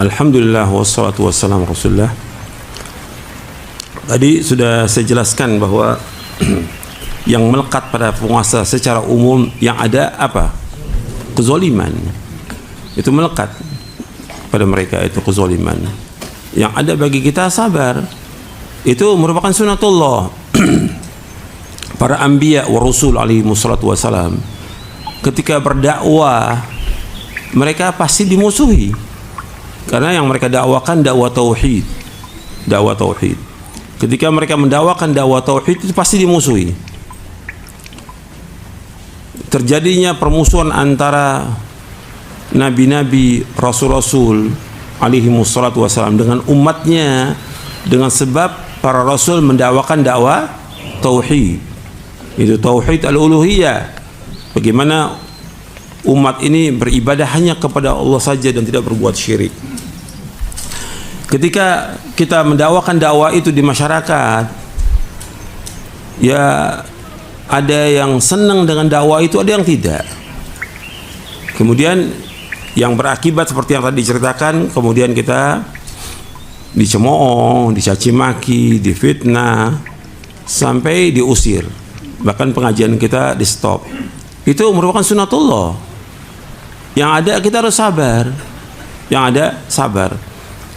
Alhamdulillah wassalatu wassalamu rasulullah. Tadi sudah saya jelaskan bahwa yang melekat pada penguasa secara umum yang ada apa? Kezaliman. Itu melekat pada mereka, itu kezaliman. Yang ada bagi kita sabar. Itu merupakan sunatullah. Para anbiya wa rasul alaihi wassalatu wassalam ketika berdakwah mereka pasti dimusuhi. Karena yang mereka dakwakan dakwah tauhid. Dakwah tauhid. Ketika mereka mendakwakan dakwah tauhid itu pasti dimusuhi. Terjadinya permusuhan antara nabi-nabi, rasul-rasul alaihi wassalatu wassalam dengan umatnya dengan sebab para rasul mendakwakan dakwah tauhid. Itu tauhid al-uluhiyah. Bagaimana umat ini beribadah hanya kepada Allah saja dan tidak berbuat syirik. Ketika kita mendakwakan dakwah itu di masyarakat, ya ada yang senang dengan dakwah itu, ada yang tidak. Kemudian yang berakibat seperti yang tadi diceritakan, kemudian kita dicemooh, dicaci maki, difitnah, sampai diusir. Bahkan pengajian kita di stop. Itu merupakan sunatullah. Yang ada kita harus sabar. Yang ada sabar.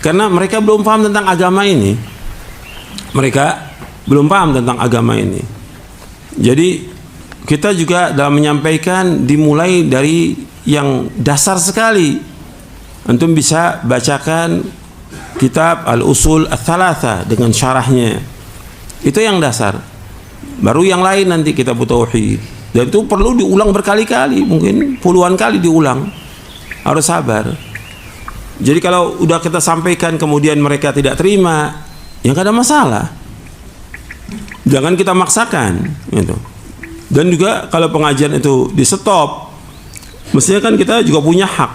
Karena mereka belum paham tentang agama ini. Mereka belum paham tentang agama ini. Jadi kita juga dalam menyampaikan dimulai dari yang dasar sekali. Antum bisa bacakan kitab Al-Usul Ats-Tsalatsa dengan syarahnya. Itu yang dasar. Baru yang lain nanti kita tauhid. Dan itu perlu diulang berkali-kali, mungkin puluhan kali diulang. Harus sabar. Jadi kalau udah kita sampaikan kemudian mereka tidak terima, ya nggak ada masalah. Jangan kita maksakan, gitu. Dan juga kalau pengajian itu di stop, mestinya kan kita juga punya hak.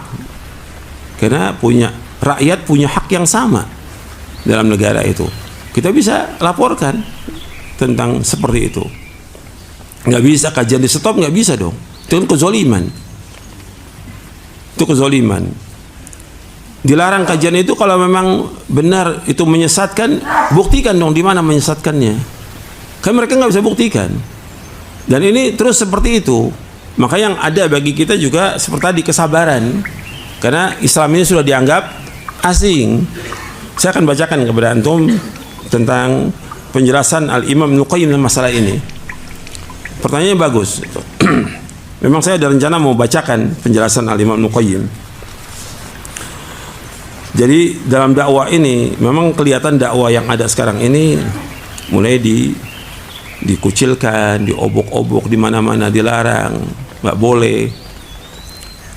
Karena rakyat punya hak yang sama dalam negara itu. Kita bisa laporkan tentang seperti itu. Nggak bisa kajian di stop, nggak bisa dong. Itu kan kezaliman. Itu kezaliman. Dilarang kajian itu kalau memang benar itu menyesatkan, buktikan dong di mana menyesatkannya. Kan mereka nggak bisa buktikan. Dan ini terus seperti itu. Maka yang ada bagi kita juga seperti tadi kesabaran. Karena Islam ini sudah dianggap asing. Saya akan bacakan kepada antum tentang penjelasan Al-Imam Ibnu Qayyim tentang masalah ini. Pertanyaannya bagus. Memang saya ada rencana mau bacakan penjelasan Al-Imam Ibnu Qayyim. Jadi dalam dakwah ini memang kelihatan dakwah yang ada sekarang ini mulai dikucilkan, diobok-obok di mana-mana, dilarang, nggak boleh.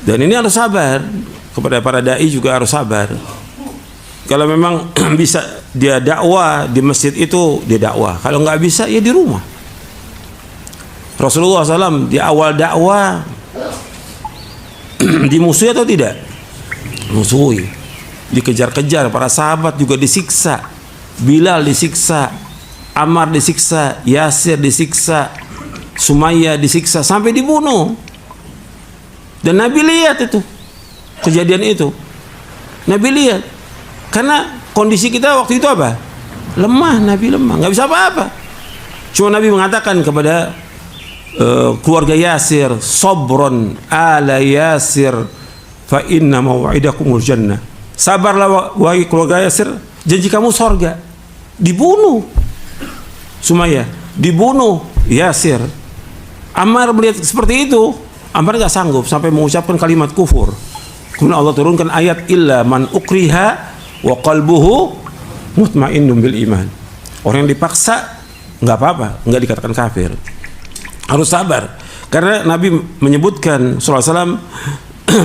Dan ini harus sabar. Kepada para dai juga harus sabar. Kalau memang bisa dia dakwah di masjid itu, dia dakwah. Kalau nggak bisa ya di rumah. Rasulullah SAW di awal dakwah dimusuhi atau tidak? Musuhi. Dikejar-kejar, para sahabat juga disiksa. Bilal disiksa, Ammar disiksa, Yasir disiksa, Sumayyah disiksa, sampai dibunuh. Dan Nabi lihat itu kejadian itu. Nabi lihat. Karena kondisi kita waktu itu apa? Lemah, Nabi lemah, nggak bisa apa-apa. Cuma Nabi mengatakan kepada keluarga Yasir, "Sabron ala Yasir fa inna mau'idakumul jannah." Sabarlah wahai keluarga Yasir, janji kamu sorga. Dibunuh Sumayyah, dibunuh Yasir. Ammar melihat seperti itu, Ammar gak sanggup sampai mengucapkan kalimat kufur. Kemudian Allah turunkan ayat illa man ukriha wa qalbuhu mutmainnun bil iman. Orang yang dipaksa nggak apa-apa, nggak dikatakan kafir. Harus sabar. Karena Nabi menyebutkan sallallahu alaihi wasallam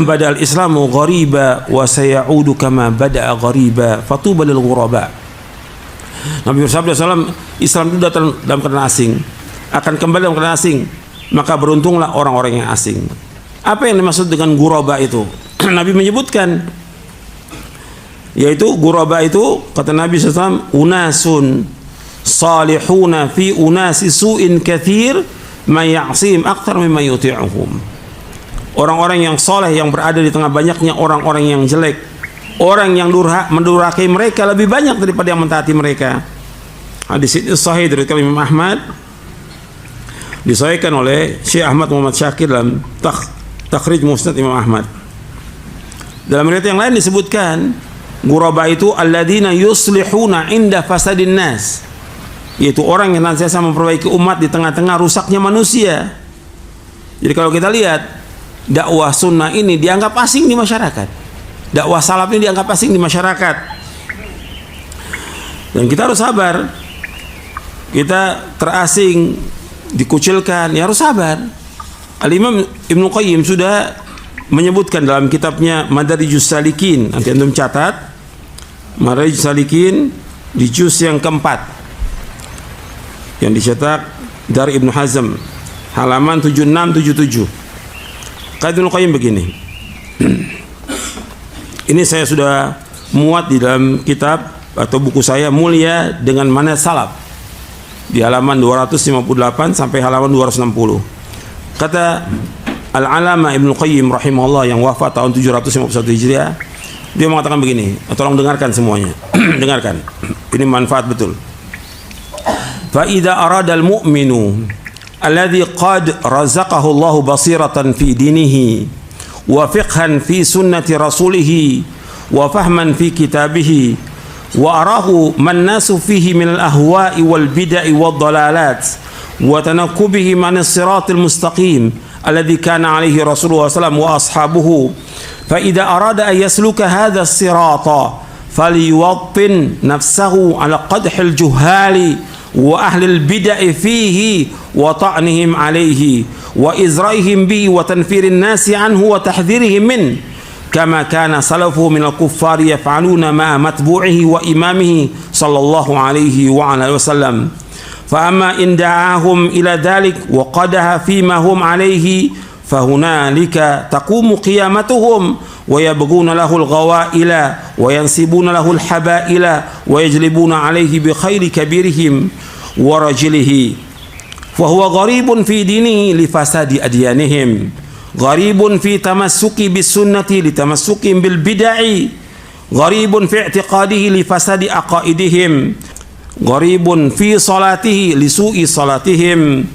badal islamu ghariba wa sayaudu kama bada'a ghariba fatuba lil ghuraba. Nabi bersabda sallallahu Islam itu datang dalam keadaan asing, akan kembali dalam keadaan asing, maka beruntunglah orang-orang yang asing. Apa yang dimaksud dengan ghuraba itu? Nabi menyebutkan, yaitu ghuraba itu kata Nabi sallallahu unasun salihuna fi unasi su'in kathir may ya'sim akthar mimma yuti'uhum. Orang-orang yang soleh yang berada di tengah banyaknya orang-orang yang jelek. orang yang mendurhakai mereka lebih banyak daripada yang mentaati mereka. Hadis ini sahih dari Imam Ahmad, disahihkan oleh Syekh Ahmad Muhammad Syakir dalam Takhrij Musnad Imam Ahmad. Dalam riwayat yang lain disebutkan ghuraba itu alladzina yuslihuna inda fasadin nas, yaitu orang yang senantiasa memperbaiki umat di tengah-tengah rusaknya manusia. Jadi kalau kita lihat dakwah sunnah ini dianggap asing di masyarakat, dakwah salaf ini dianggap asing di masyarakat, dan kita harus sabar. Kita terasing, dikucilkan, ya harus sabar. Al-Imam Ibnu Qayyim sudah menyebutkan dalam kitabnya Madarijus Salikin, nanti antum catat, Madarijus Salikin di juz yang keempat yang dicetak dari Ibnu Hazm, halaman 7677. Kata Ibnu Qayyim begini, ini saya sudah muat di dalam kitab atau buku saya Mulia dengan Manhaj Salaf di halaman 258 sampai halaman 260. Kata Al-Alama Ibnu Qayyim rahimahullah yang wafat tahun 751 Hijriah, dia mengatakan begini, tolong dengarkan semuanya. Dengarkan, ini manfaat betul. Fa idza arada al-mu'minu alladhi qad razaqahu Allahu basiratan fi dinihi wa fiqhan fi sunnati rasulih wa fahman fi kitabih wa arahu man nasu fihi min al-ahwa'i wal bid'i wad dalalat wa tanakkubihi man as-siratil mustaqim alladhi kana alaihi Rasulullah sallallahu wa ashabuhu fa idza arada an yasluka hadha as-sirata falyuwattin nafsahu ala qadhil juhali wa ahli al-bid'i fihi wa ta'nihim alaihi wa izra'ihim bihi wa tanfirin nasi anhu wa tahdhirihim min kama kana salafu min al-kuffar yaf'aluna ma matbu'ihi wa imamihi sallallahu alaihi wa ala wasallam. Fa amma in da'ahum ila dhalik wa qadaha fima hum alaihi fa hunalika taqumu qiyamatuhum wa yabghuna lahu al-ghawa'ila wa yansibuna lahu al-haba'ila wa yajlibuna alaihi bi khairi kabirihim wa rajilihi fa huwa gharibun fi dinihi li fasadi adyanihim, gharibun fi tamassuki bis sunnati li tamassukim bil bid'i, gharibun fi i'tiqadihi li fasadi aqaidihim, gharibun fi salatihi li su'i salatihim,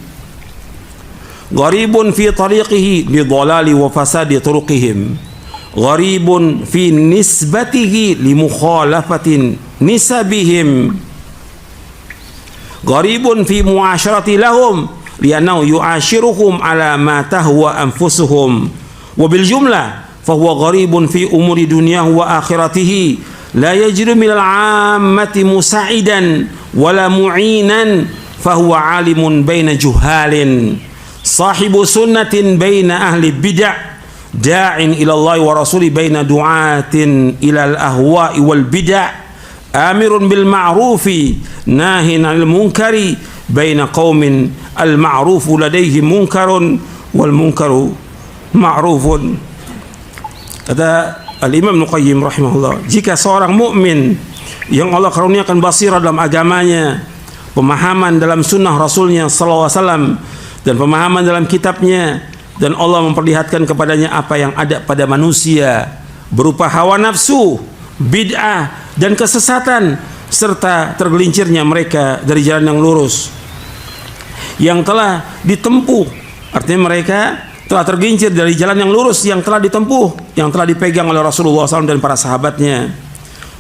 gharibun fi tariqihi li dhalali wa fasadi turuqihim, gharibun fi nisbatihi li mukhalafatin nisabihim, gharibun fi mu'asyarati lahum li'annahu yu'ashiruhum ala ma tahwa anfusuhum wa bil jumlah fa huwa gharibun fi umuri dunyahu wa akhiratihi la yajri min al-'ammati musa'idan wala mu'inan fa huwa 'alimun baina juhalin sahibu sunnatin baina ahli bid'ah da'in ila Allah wa rasuli baina du'atin ila al-ahwa'i wal bid'ah amirun bil ma'rufi nahin 'anil munkari baina qaumin al-ma'rufu ladayhim munkarun wal munkaru ma'rufun. Kata Al-Imam Ibnu Qayyim rahimahullah, jika seorang mukmin yang Allah karuniakan basirah dalam agamanya, pemahaman dalam sunnah Rasulnya sallallahu alaihi wasallam, dan pemahaman dalam kitabnya, dan Allah memperlihatkan kepadanya apa yang ada pada manusia berupa hawa nafsu, bid'ah dan kesesatan, serta tergelincirnya mereka dari jalan yang lurus yang telah ditempuh. Artinya mereka telah tergelincir dari jalan yang lurus yang telah ditempuh, yang telah dipegang oleh Rasulullah SAW dan para sahabatnya.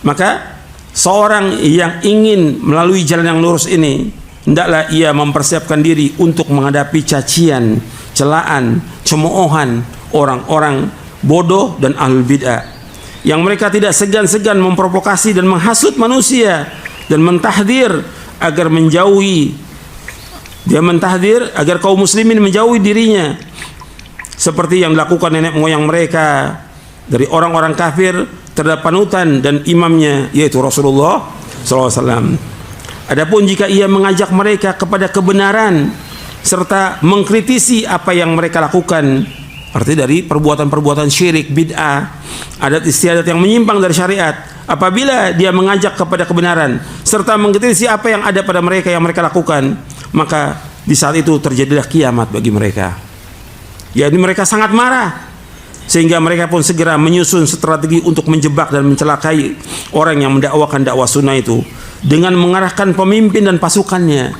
Maka seorang yang ingin melalui jalan yang lurus ini, hendaklah ia mempersiapkan diri untuk menghadapi cacian, celaan, cemoohan orang-orang bodoh dan ahlul bid'ah, yang mereka tidak segan-segan memprovokasi dan menghasut manusia dan mentahdir agar menjauhi, dia mentahdir agar kaum muslimin menjauhi dirinya, seperti yang dilakukan nenek moyang mereka dari orang-orang kafir terhadap panutan dan imamnya, yaitu Rasulullah SAW. Adapun jika ia mengajak mereka kepada kebenaran serta mengkritisi apa yang mereka lakukan, artinya dari perbuatan-perbuatan syirik, bid'ah, adat istiadat yang menyimpang dari syariat, apabila dia mengajak kepada kebenaran serta mengkritisi apa yang ada pada mereka yang mereka lakukan, maka di saat itu terjadilah kiamat bagi mereka. Yakni mereka sangat marah, sehingga mereka pun segera menyusun strategi untuk menjebak dan mencelakai orang yang mendakwakan dakwah sunnah itu dengan mengarahkan pemimpin dan pasukannya.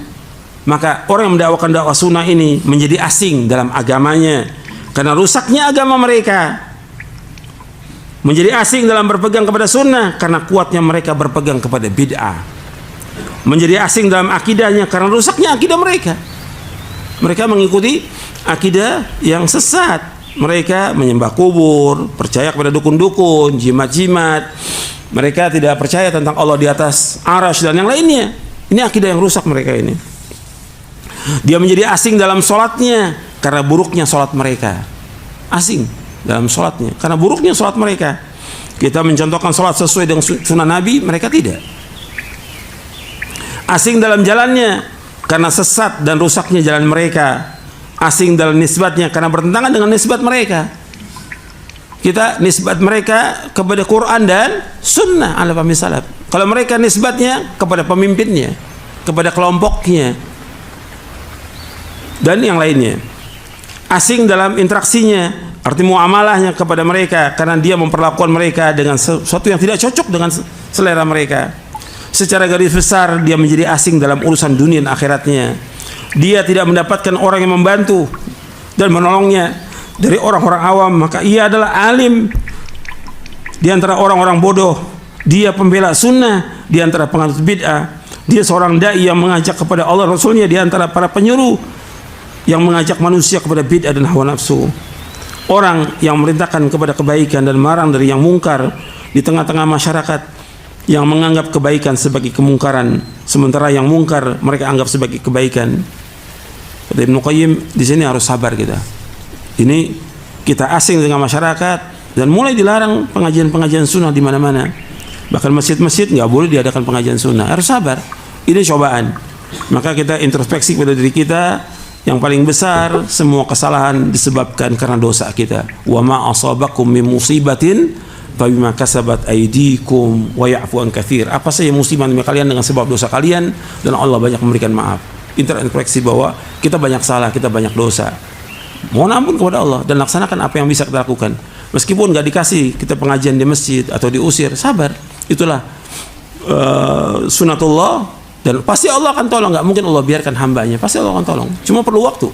Maka orang yang mendakwakan dakwah sunnah ini menjadi asing dalam agamanya karena rusaknya agama mereka. Menjadi asing dalam berpegang kepada sunnah karena kuatnya mereka berpegang kepada bid'ah. Menjadi asing dalam akidahnya karena rusaknya akidah mereka. Mereka mengikuti akidah yang sesat. Mereka menyembah kubur, percaya kepada dukun-dukun, jimat-jimat. Mereka tidak percaya tentang Allah di atas arasy dan yang lainnya. Ini akidah yang rusak mereka ini. Dia menjadi asing dalam sholatnya karena buruknya sholat mereka. Asing dalam sholatnya karena buruknya sholat mereka. Kita mencontohkan sholat sesuai dengan sunnah Nabi, mereka tidak. Asing dalam jalannya karena sesat dan rusaknya jalan mereka. Asing dalam nisbatnya karena bertentangan dengan nisbat mereka. Kita nisbat mereka kepada Quran dan sunnah ala fahmi salaf. Kalau mereka nisbatnya kepada pemimpinnya, kepada kelompoknya dan yang lainnya. Asing dalam interaksinya, arti muamalahnya kepada mereka karena dia memperlakukan mereka dengan sesuatu yang tidak cocok dengan selera mereka. Secara garis besar dia menjadi asing dalam urusan dunia dan akhiratnya. Dia tidak mendapatkan orang yang membantu dan menolongnya dari orang-orang awam, maka ia adalah alim di antara orang-orang bodoh. Dia pembela sunnah di antara penganut bid'ah. Dia seorang dai yang mengajak kepada Allah Rasulnya di antara para penyuruh yang mengajak manusia kepada bid'ah dan hawa nafsu. Orang yang memerintahkan kepada kebaikan dan melarang dari yang mungkar di tengah-tengah masyarakat yang menganggap kebaikan sebagai kemungkaran, sementara yang mungkar mereka anggap sebagai kebaikan. Kata Ibnu Qayyim, di sini harus sabar kita. Ini kita asing dengan masyarakat dan mulai dilarang pengajian-pengajian sunnah di mana-mana. Bahkan masjid-masjid nggak boleh diadakan pengajian sunnah. Harus sabar. Ini cobaan. Maka kita introspeksi pada diri kita. Yang paling besar semua kesalahan disebabkan karena dosa kita. Wa ma asabakum min musibatin fabima kasabat aydikum wa ya'fu an katsir. Apa saja musibah menimpa kalian dengan sebab dosa kalian dan Allah banyak memberikan maaf. Introspeksi bahwa kita banyak salah, kita banyak dosa. Mohon ampun kepada Allah dan laksanakan apa yang bisa kita lakukan. Meskipun nggak dikasih kita pengajian di masjid atau diusir, sabar. Itulah sunatullah. Dan pasti Allah akan tolong, nggak mungkin Allah biarkan hambanya, pasti Allah akan tolong. Cuma perlu waktu,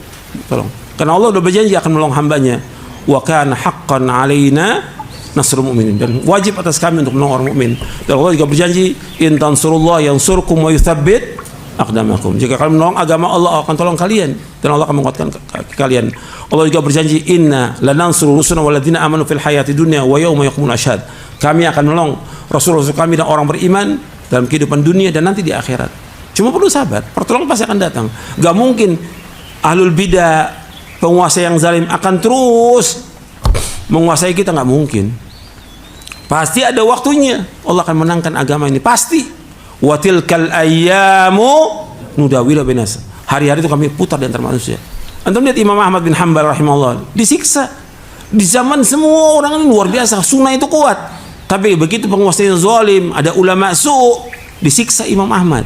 tolong. Karena Allah sudah berjanji akan menolong hambanya. Wa kana haqqan alaina nasrul mu'minin, dan wajib atas kami untuk menolong orang mukmin. Dan Allah juga berjanji, in tansurullah yansurkum wa yutsabbit aqdamakum. Jika kalian menolong agama Allah akan tolong kalian dan Allah akan menguatkan kalian. Allah juga berjanji, inna lanansuru rusulana walladzina amanu fil hayati dunya wa yauma yaqumul ashhad. Kami akan menolong rasul-rasul kami dan orang beriman dalam kehidupan dunia dan nanti di akhirat. Cuma perlu sabar, pertolongan pasti akan datang. Gak mungkin ahlul bidah, penguasa yang zalim akan terus menguasai kita, gak mungkin. Pasti ada waktunya Allah akan menangkan agama ini, pasti. Wa tilkal ayyamu nudawilu bainas. Hari-hari itu kami putar di antara manusia. Antum lihat Imam Ahmad bin Hanbal rahimahullah disiksa di zaman semua orang ini luar biasa, sunnah itu kuat. Tapi begitu penguasa yang zalim, ada ulama su', disiksa Imam Ahmad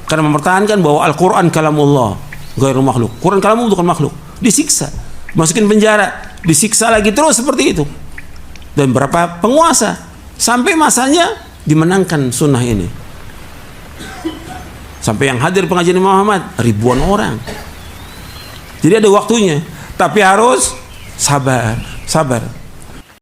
karena mempertahankan bahwa Al-Quran kalamullah, ghairu makhluk. Quran kalamullah bukan makhluk. Disiksa, masukin penjara, disiksa lagi terus seperti itu. Dan berapa penguasa sampai masanya dimenangkan sunnah ini. Sampai yang hadir pengajian Imam Ahmad ribuan orang. Jadi ada waktunya, tapi harus sabar, sabar.